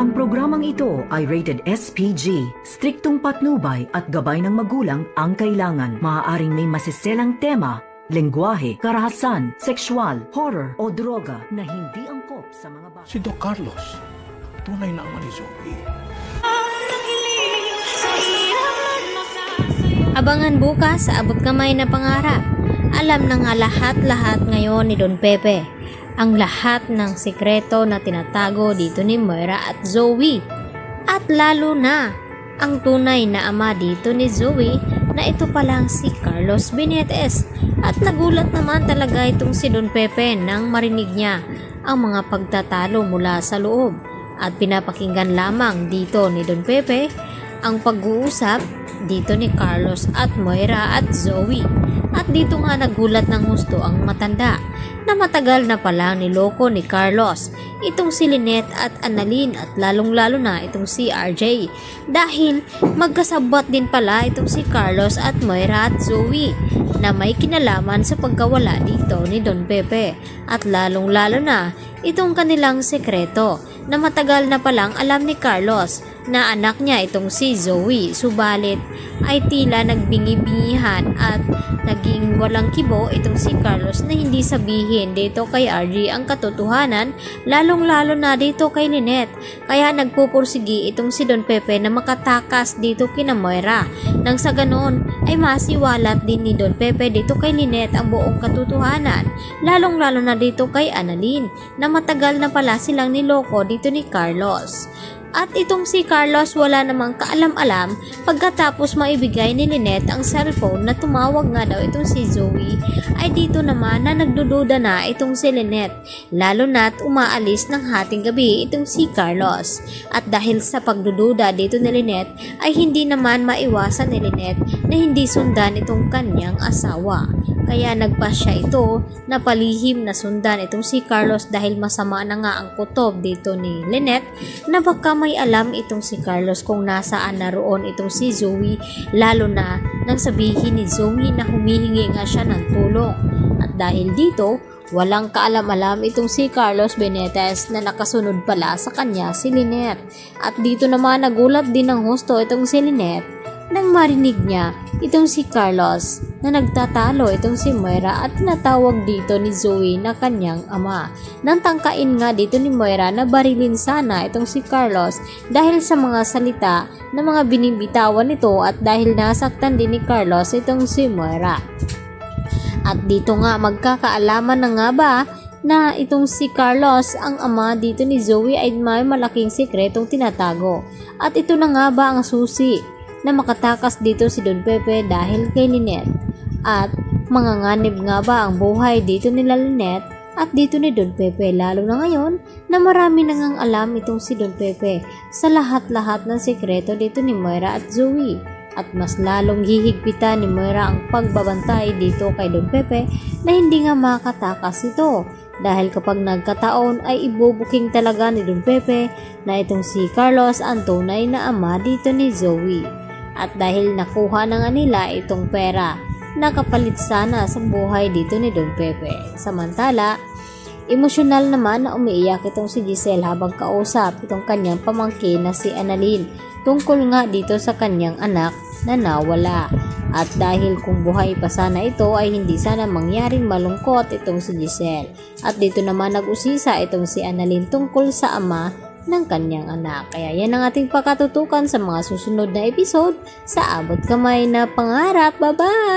Ang programang ito ay rated SPG. Striktong patnubay at gabay ng magulang ang kailangan. Maaaring may masiselang tema, lengguwahe, karahasan, sexual, horror o droga na hindi angkop sa mga bata. Si Doc Carlos, tunay na ama ni Zoe. Abangan bukas sa Abot Kamay na Pangarap. Alam na nga lahat-lahat ngayon ni Don Pepe ang lahat ng sikreto na tinatago dito ni Moira at Zoe. At lalo na ang tunay na ama dito ni Zoe na ito palang si Carlos Benitez. At nagulat naman talaga itong si Don Pepe nang marinig niya ang mga pagtatalo mula sa loob. At pinapakinggan lamang dito ni Don Pepe ang pag-uusap dito ni Carlos at Moira at Zoe. At dito nga nagulat ng husto ang matanda na matagal na palang niloko ni Carlos itong si Lynette at Annalyn at lalong-lalo na itong si RJ dahil magkasabot din pala itong si Carlos at Moira at Zoe na may kinalaman sa pagkawala dito ni Don Pepe at lalong-lalo na itong kanilang sekreto na matagal na palang alam ni Carlos na anak niya itong si Zoe, subalit ay tila nagbingi-bingihan at naging walang kibo itong si Carlos na hindi sabihin dito kay RJ ang katotohanan, lalong-lalo na dito kay Lynette. Kaya nagpupursigi itong si Don Pepe na makatakas dito kina Moira nang sa ganon ay masiwalat din ni Don Pepe dito kay Lynette ang buong katotohanan, lalong-lalo na dito kay Annalyn na matagal na pala silang niloko dito ni Carlos. At itong si Carlos wala namang kaalam-alam pagkatapos maibigay ni Lynette ang cellphone na tumawag nga daw itong si Zoe ay dito naman na nagdududa na itong si Lynette lalo na't umaalis ng hating gabi itong si Carlos. At dahil sa pagdududa dito ni Lynette ay hindi naman maiwasan ni Lynette na hindi sundan itong kanyang asawa. Kaya nagpasya ito na palihim na sundan itong si Carlos dahil masama na nga ang kutob dito ni Lynette na baka may alam itong si Carlos kung nasaan naroon itong si Zoe lalo na nang sabihin ni Zoe na humihingi nga siya ng tulong. At dahil dito, walang kaalam-alam itong si Carlos Benitez na nakasunod pala sa kanya si Lynette. At dito naman nagulat din ng husto itong si Lynette nang marinig niya itong si Carlos na nagtatalo itong si Moira at tinatawag dito ni Zoe na kanyang ama. Nang tangkain nga dito ni Moira na barilin sana itong si Carlos dahil sa mga salita na mga binibitawan nito at dahil nasaktan din ni Carlos itong si Moira. At dito nga magkakaalaman na nga ba na itong si Carlos ang ama dito ni Zoe ay may malaking sikretong tinatago. At ito na nga ba ang susi na makatakas dito si Don Pepe dahil kay Lynette? At manganganib nga ba ang buhay dito nila Lynette at dito ni Don Pepe lalo na ngayon na marami nang alam itong si Don Pepe sa lahat-lahat ng sikreto dito ni Moira at Zoe? At mas lalong hihigpitan ni Moira ang pagbabantay dito kay Don Pepe na hindi nga makatakas ito dahil kapag nagkataon ay ibubuking talaga ni Don Pepe na itong si Carlos ang tunay na ama dito ni Zoe. At dahil nakuha na nga nila itong pera, nakapalit sana sa buhay dito ni Don Pepe. Samantala, emosyonal naman na umiiyak itong si Giselle habang kausap itong kanyang pamangkin na si Annalyn tungkol nga dito sa kanyang anak na nawala. At dahil kung buhay pa sana ito ay hindi sana mangyaring malungkot itong si Giselle. At dito naman nag-usisa itong si Annalyn tungkol sa ama ng kanyang anak. Kaya yan ang ating pakatutukan sa mga susunod na episode sa Abot Kamay na Pangarap. Bye-bye!